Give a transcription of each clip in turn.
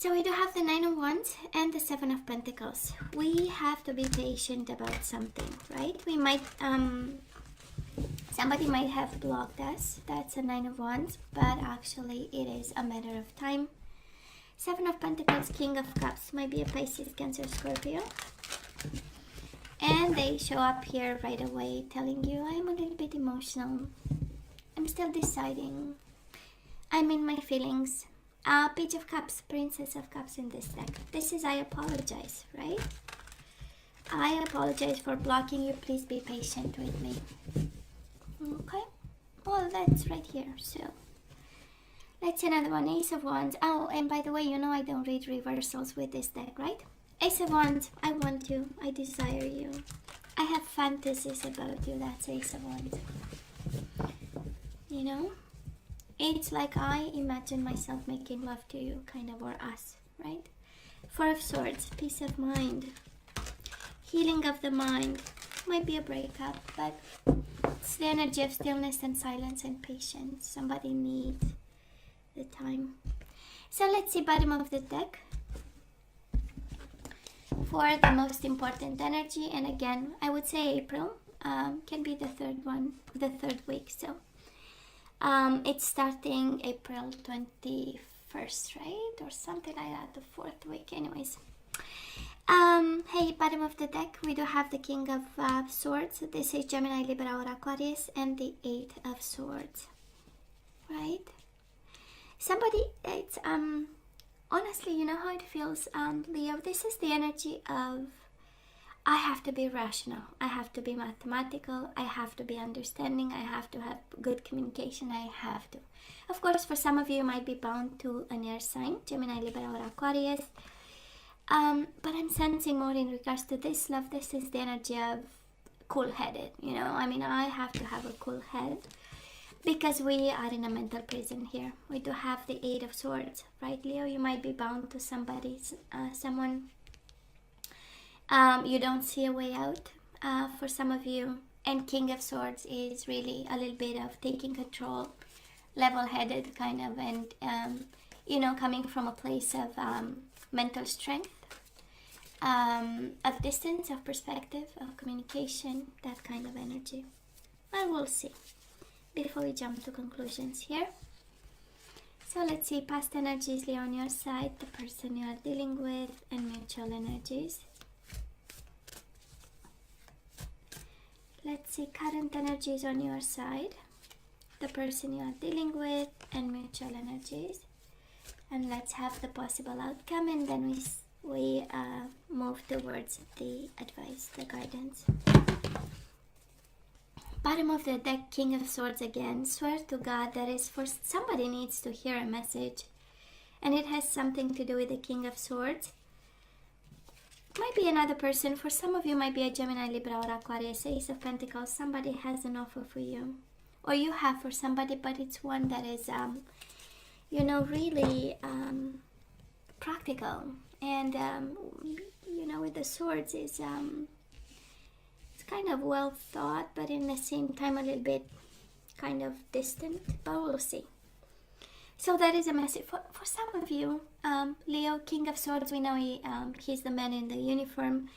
So we do have the Nine of Wands and the Seven of Pentacles. We have to be patient about something, right? We might, somebody might have blocked us. That's a Nine of Wands, but actually it is a matter of time. Seven of Pentacles, King of Cups, might be a Pisces, Cancer, Scorpio. And they show up here right away telling you, I'm a little bit emotional. I'm still deciding. I'm in my feelings. Page of Cups, Princess of Cups in this deck. This is I apologize, right? I apologize for blocking you. Please be patient with me. Okay? Well, that's right here. So, let's see another one. Ace of Wands. Oh, and by the way, you know I don't read reversals with this deck, right? Ace of Wands. I want you. I desire you. I have fantasies about you. That's Ace of Wands. You know? It's like I imagine myself making love to you, kind of, or us, right? Four of Swords, peace of mind, healing of the mind. Might be a breakup, but it's the energy of stillness and silence and patience. Somebody needs the time. So let's see bottom of the deck for the most important energy. And again, I would say April can be the third week. So it's starting April 21st, right? Or something like that, the fourth week. Anyways. Hey, bottom of the deck, we do have the King of Swords. This is Gemini, Libra, or Aquarius, and the Eight of Swords, right? Somebody, it's, honestly, you know how it feels, Leo? This is the energy of, I have to be rational, I have to be mathematical, I have to be understanding, I have to have good communication, I have to. Of course, for some of you, you might be bound to an air sign, Gemini, Libra, or Aquarius. But I'm sensing more in regards to this love. This is the energy of cool-headed, you know. I mean, I have to have a cool head because we are in a mental prison here. We do have the Eight of Swords, right, Leo? You might be bound to somebody, someone. You don't see a way out for some of you. And King of Swords is really a little bit of taking control, level-headed kind of, and, you know, coming from a place of mental strength, of distance, of perspective, of communication, that kind of energy. I will see before we jump to conclusions here. So let's see past energies, Leo, on your side, the person you are dealing with, and mutual energies. Let's see current energies on your side, the person you are dealing with, and mutual energies. And let's have the possible outcome, and then we move towards the advice, the guidance. Bottom of the deck, King of Swords again. Swear to God that is for somebody needs to hear a message, and it has something to do with the King of Swords. Might be another person. For some of you, might be a Gemini, Libra, or Aquarius. Ace of Pentacles. Somebody has an offer for you, or you have for somebody, but it's one that is you know, really practical, and you know, with the swords is it's kind of well thought, but in the same time a little bit kind of distant, but we'll see. So that is a message for some of you. Leo, King of Swords, we know he's the man in the uniform,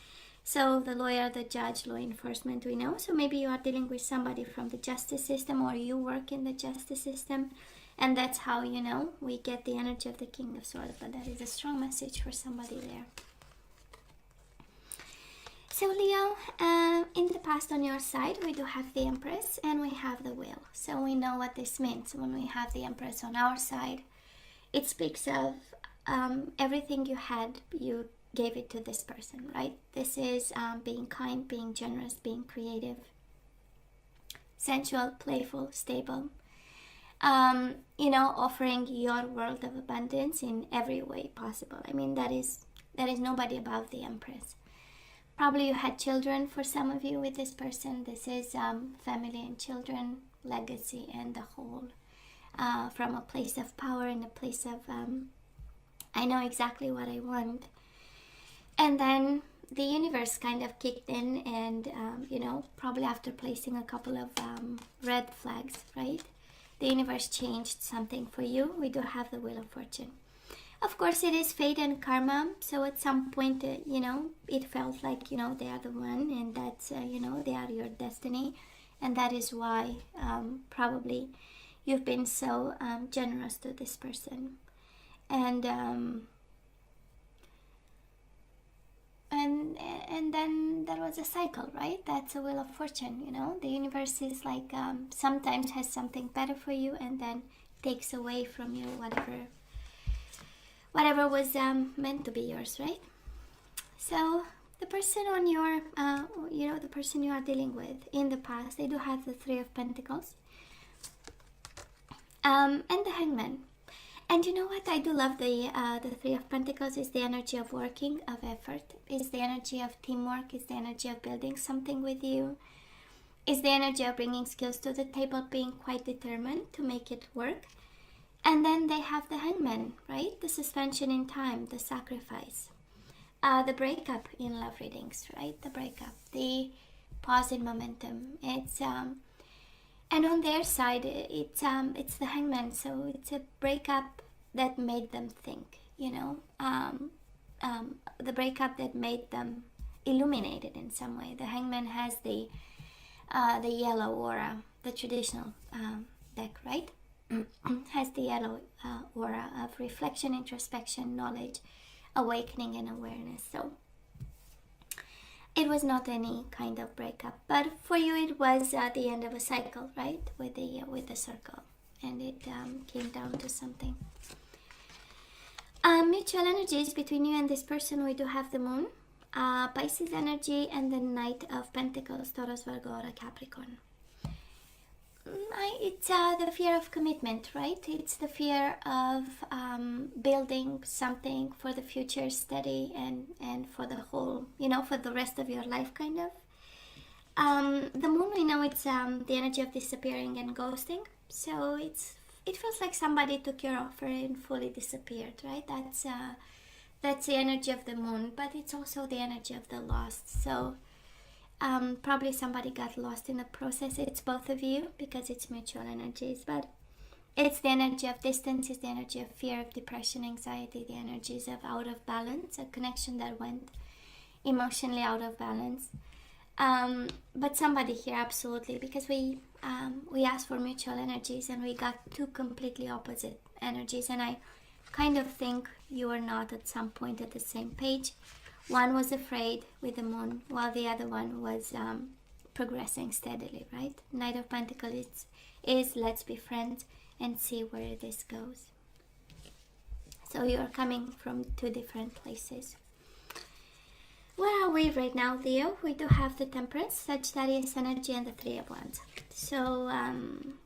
so the lawyer, the judge, law enforcement, we know. So maybe you are dealing with somebody from the justice system, or you work in the justice system. And that's how, you know, we get the energy of the King of Swords. But that is a strong message for somebody there. So Leo, in the past on your side, we do have the Empress and we have the Wheel. So we know what this means. When we have the Empress on our side, it speaks of everything you had, you gave it to this person, right? This is being kind, being generous, being creative, sensual, playful, stable. You know, offering your world of abundance in every way possible. I mean, there is nobody above the Empress. Probably you had children for some of you with this person. This is family and children, legacy, and the whole, from a place of power and a place of I know exactly what I want. And then the universe kind of kicked in, and you know, probably after placing a couple of red flags, right? The universe changed something for you. We do have the Wheel of Fortune. Of course, it is fate and karma. So at some point, you know, it felt like, you know, they are the one, and that's, you know, they are your destiny. And that is why probably you've been so generous to this person. And then there was a cycle, right? That's a wheel of fortune, you know. The universe is like sometimes has something better for you and then takes away from you whatever was meant to be yours, right? So the person on your you know, the person you are dealing with in the past, they do have the Three of Pentacles and the Hangman. And you know what? I do love the Three of Pentacles. Is the energy of working, of effort. Is the energy of teamwork. Is the energy of building something with you. Is the energy of bringing skills to the table, being quite determined to make it work. And then they have the Hangman, right? The suspension in time, the sacrifice. The breakup in love readings, right? The breakup, the pause in momentum. It's and on their side, it's the Hangman, so it's a breakup that made them think, you know, the breakup that made them illuminated in some way. The Hangman has the yellow aura, the traditional deck, right? Has the yellow aura of reflection, introspection, knowledge, awakening, and awareness. So it was not any kind of breakup, but for you it was the end of a cycle, right? With the circle, and it came down to something. Mutual energies between you and this person. We do have the Moon, Pisces energy, and the Knight of Pentacles, Taurus, Virgo, or Capricorn. It's the fear of commitment, right? It's the fear of building something for the future, steady, and for the whole, you know, for the rest of your life, kind of. The Moon, we know it's the energy of disappearing and ghosting. So it feels like somebody took your offer and fully disappeared, right? That's the energy of the Moon, but it's also the energy of the lost. So probably somebody got lost in the process. It's both of you because it's mutual energies, but it's the energy of distance, it's the energy of fear, of depression, anxiety, the energies of out of balance, a connection that went emotionally out of balance. But somebody here, absolutely, because we asked for mutual energies and we got two completely opposite energies, and I kind of think you are not at some point at the same page. One was afraid with the Moon, while the other one was progressing steadily, right? Knight of Pentacles is let's be friends and see where this goes. So you are coming from two different places. Where are we right now, Leo? We do have the Temperance, Sagittarius energy, and the Three of Wands. So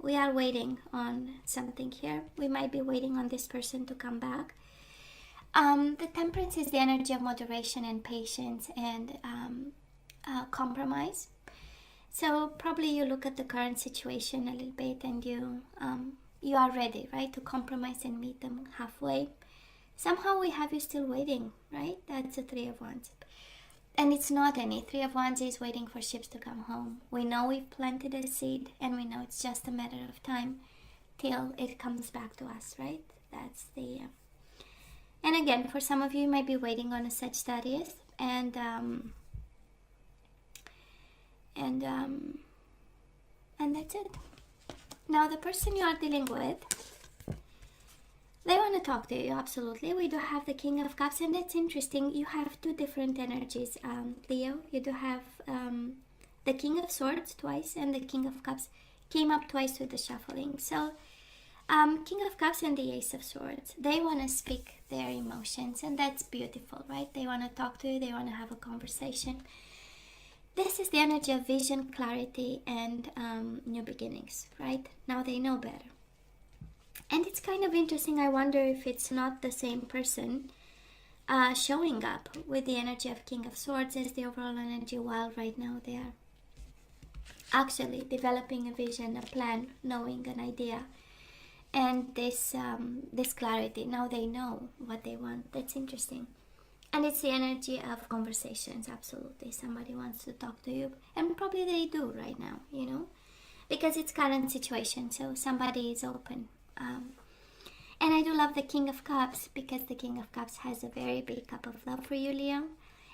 we are waiting on something here. We might be waiting on this person to come back. The Temperance is the energy of moderation and patience and compromise. So probably you look at the current situation a little bit and you are ready, right, to compromise and meet them halfway. Somehow we have you still waiting, right? That's the Three of Wands. And it's not any. Three of Wands is waiting for ships to come home. We know we've planted a seed and we know it's just a matter of time till it comes back to us, right? That's the... And again, for some of you, you might be waiting on a Sagittarius, and that's it. Now, the person you are dealing with, they want to talk to you, absolutely. We do have the King of Cups, and that's interesting. You have two different energies, Leo. You do have the King of Swords twice, and the King of Cups came up twice with the shuffling. So, King of Cups and the Ace of Swords, they want to speak their emotions, and that's beautiful, right? They want to talk to you, they want to have a conversation. This is the energy of vision, clarity, and new beginnings, right? Now they know better. And it's kind of interesting. I wonder if it's not the same person showing up with the energy of King of Swords as the overall energy, while right now they are actually developing a vision, a plan, knowing an idea. And this clarity, now they know what they want. That's interesting. And it's the energy of conversations, absolutely. Somebody wants to talk to you, and probably they do right now, you know, because it's current situation, so somebody is open. And I do love the King of Cups, because the King of Cups has a very big cup of love for you, Leo.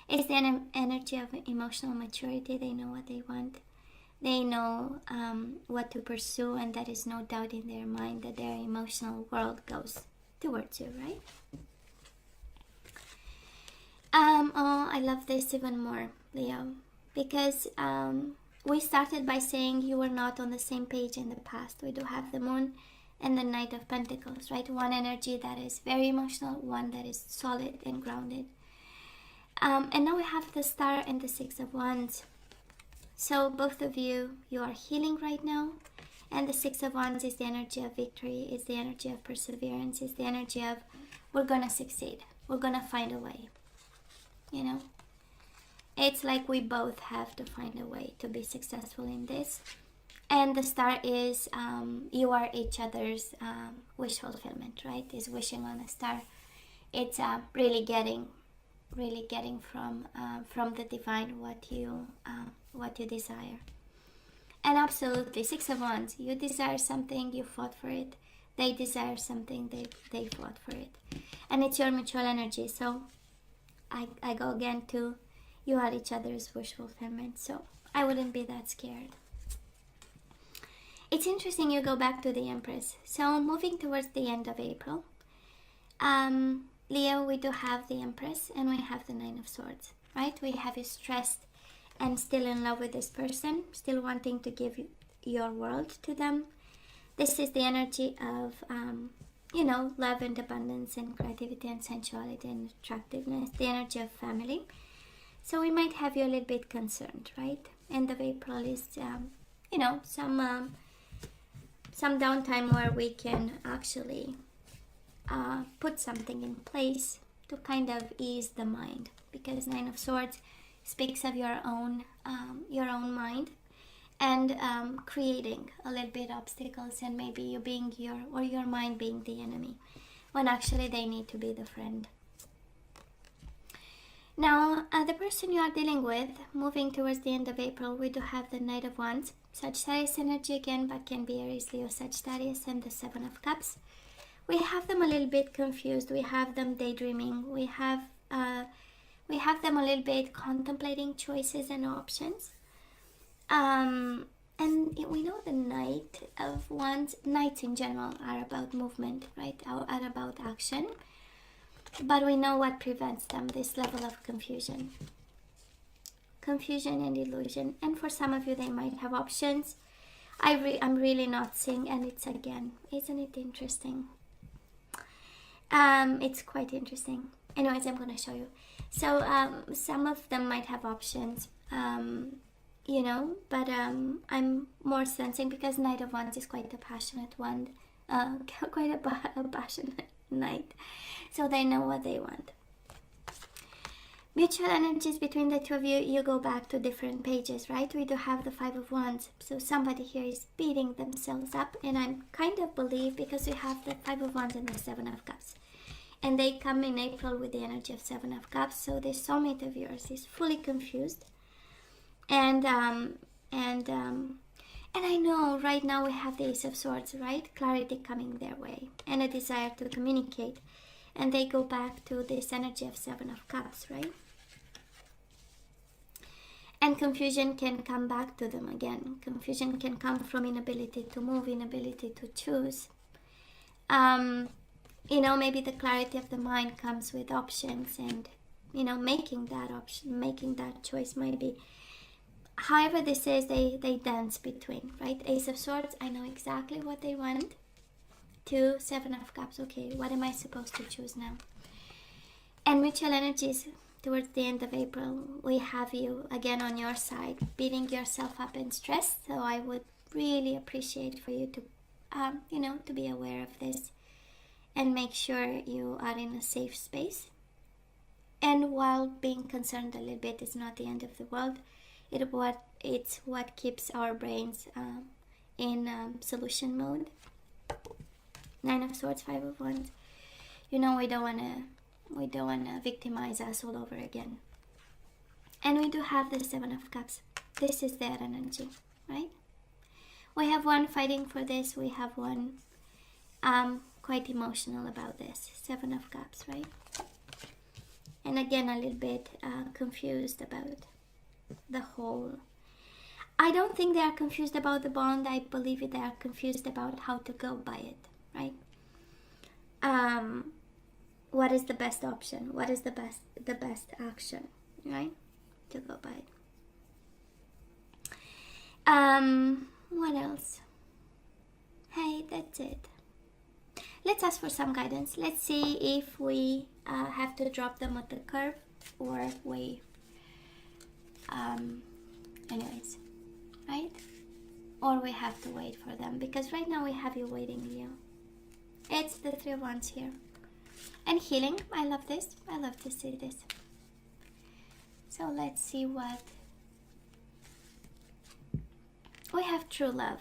It's the energy of emotional maturity. They know what they want. They know what to pursue, and there is no doubt in their mind that their emotional world goes towards you, right? Oh, I love this even more, Leo, because we started by saying you were not on the same page in the past. We do have the Moon and the Knight of Pentacles, right? One energy that is very emotional, one that is solid and grounded. And now we have the Star and the Six of Wands. So both of you are healing right now. And the Six of Wands is the energy of victory, is the energy of perseverance, is the energy of we're gonna succeed, we're gonna find a way. You know, it's like we both have to find a way to be successful in this. And the Star is you are each other's wish fulfillment, right? Is wishing on a star. It's really getting from the divine what you desire. And absolutely, Six of Wands, you desire something, you fought for it. They desire something, they fought for it. And it's your mutual energy. So I go again to you are each other's wish fulfillment. So I wouldn't be that scared. It's interesting you go back to the Empress. So moving towards the end of April, Leo, we do have the Empress and we have the Nine of Swords, right? We have you stressed and still in love with this person, still wanting to give your world to them. This is the energy of, you know, love and abundance and creativity and sensuality and attractiveness, the energy of family. So we might have you a little bit concerned, right? End of April is, you know, some downtime where we can actually put something in place to kind of ease the mind, because Nine of Swords speaks of your own mind and creating a little bit obstacles, and maybe you being your mind being the enemy when actually they need to be the friend. Now the person you are dealing with, moving towards the end of April, we do have the Knight of Wands, Sagittarius energy again, but can be Aries, Leo, Sagittarius, and the Seven of Cups. We have them a little bit confused. We have them daydreaming. We have them a little bit contemplating choices and options. And we know the Knight of Wands, Knights in general are about movement, right? Are about action. But we know what prevents them, this level of confusion. Confusion and illusion. And for some of you, they might have options. I'm really not seeing, and it's again, isn't it interesting? It's quite interesting. Anyways, I'm going to show you. So some of them might have options, you know, but I'm more sensing, because Knight of Wands is quite a passionate one, quite a passionate knight. So they know what they want. Mutual energies between the two of you, you go back to different pages, right? We do have the Five of Wands. So somebody here is beating themselves up, and I kind of believe, because we have the Five of Wands and the Seven of Cups. And they come in April with the energy of Seven of Cups. So this soulmate of yours is fully confused. And I know right now we have the Ace of Swords, right? Clarity coming their way and a desire to communicate. And they go back to this energy of Seven of Cups, right? And confusion can come back to them again. Confusion can come from inability to move, inability to choose. You know, maybe the clarity of the mind comes with options, and, you know, making that choice maybe. However this is, they dance between, right? Ace of Swords, I know exactly what they want. To Seven of Cups, okay, what am I supposed to choose now? And mutual energies towards the end of April, we have you again on your side, beating yourself up and stressed. So I would really appreciate for you to, you know, to be aware of this and make sure you are in a safe space. And while being concerned a little bit is not the end of the world, it's what keeps our brains in solution mode. Nine of Swords, Five of Wands. You know, we don't wanna victimize us all over again. And we do have the Seven of Cups. This is their energy, right? We have one fighting for this. We have one quite emotional about this. Seven of Cups, right? And again, a little bit confused about the whole. I don't think they are confused about the bond. I believe they are confused about how to go by it, right? What is the best option? What is the best action, right? To go by it. What else? Hey, that's it. Let's ask for some guidance. Let's see if we have to drop them at the curve, or we anyways, right? Or we have to wait for them, because right now we have you waiting, Leo. It's the Three of Wands here. And healing. I love this. I love to see this. So let's see what we have. True love.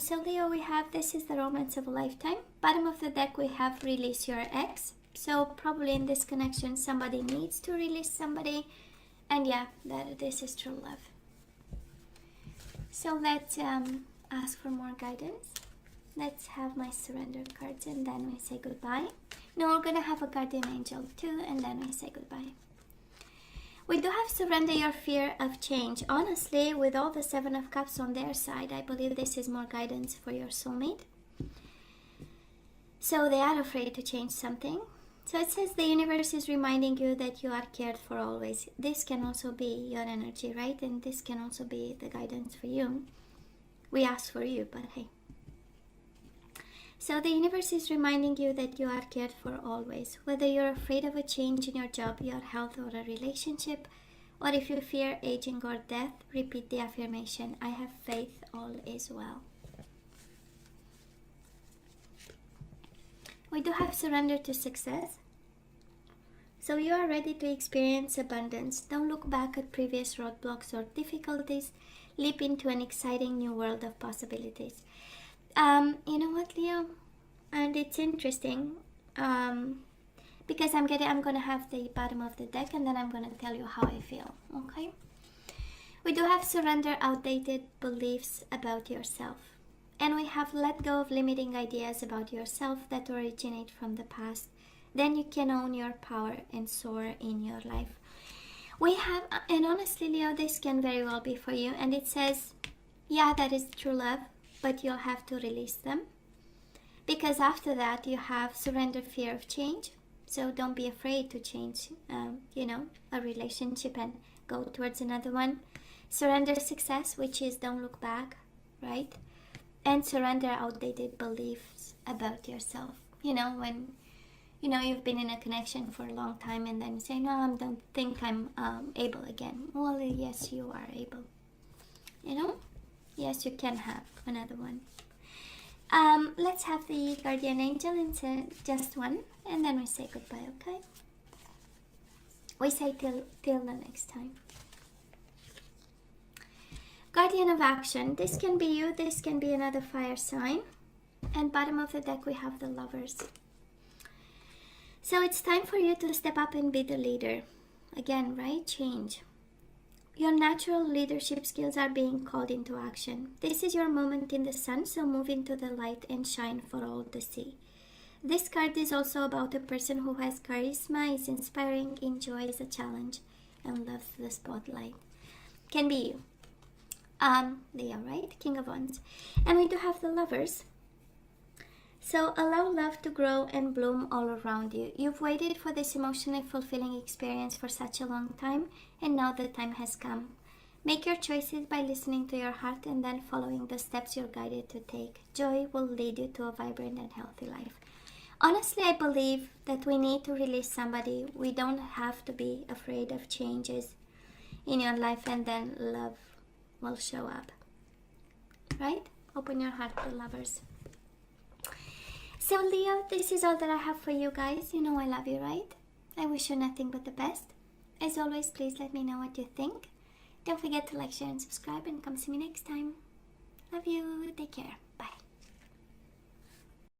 So Leo, we have, this is the romance of a lifetime. Bottom of the deck, we have release your ex. So probably in this connection, somebody needs to release somebody. And yeah, this is true love. So let's ask for more guidance. Let's have my surrender cards, and then we say goodbye. No, we're gonna have a guardian angel too, and then we say goodbye. We do have surrender your fear of change. Honestly, with all the Seven of Cups on their side, I believe this is more guidance for your soulmate. So they are afraid to change something. So it says the universe is reminding you that you are cared for always. This can also be your energy, right? And this can also be the guidance for you. We ask for you, but hey. So the universe is reminding you that you are cared for always. Whether you're afraid of a change in your job, your health, or a relationship, or if you fear aging or death, repeat the affirmation, I have faith, all is well. We do have surrender to success. So you are ready to experience abundance. Don't look back at previous roadblocks or difficulties. Leap into an exciting new world of possibilities. You know what, Leo? And it's interesting because I'm gonna have the bottom of the deck, and then I'm gonna tell you how I feel. Okay? We do have surrender outdated beliefs about yourself, and we have let go of limiting ideas about yourself that originate from the past. Then you can own your power and soar in your life. We have, and honestly, Leo, this can very well be for you. And it says, yeah, that is true love, but you'll have to release them, because after that you have surrender fear of change. So don't be afraid to change a relationship and go towards another one. Surrender success, which is don't look back, right? And surrender outdated beliefs about yourself. When you've been in a connection for a long time, and then you say, no, I don't think I'm able again. Well, yes, you are able. Yes, you can have another one. Let's have the guardian angel, and say just one, and then we say goodbye, okay? We say till the next time. Guardian of action. This can be you, this can be another fire sign. And bottom of the deck, we have the Lovers. So it's time for you to step up and be the leader. Again, right? Change. Your natural leadership skills are being called into action. This is your moment in the sun, so move into the light and shine for all to see. This card is also about a person who has charisma, is inspiring, enjoys a challenge, and loves the spotlight. Can be you. Leo, right? King of Wands. And we do have the Lovers. So allow love to grow and bloom all around you. You've waited for this emotionally fulfilling experience for such a long time, and now the time has come. Make your choices by listening to your heart and then following the steps you're guided to take. Joy will lead you to a vibrant and healthy life. Honestly, I believe that we need to release somebody. We don't have to be afraid of changes in your life, and then love will show up. Right? Open your heart to Lovers. So Leo, this is all that I have for you guys. You know I love you, right? I wish you nothing but the best. As always, please let me know what you think. Don't forget to like, share, and subscribe, and come see me next time. Love you. Take care.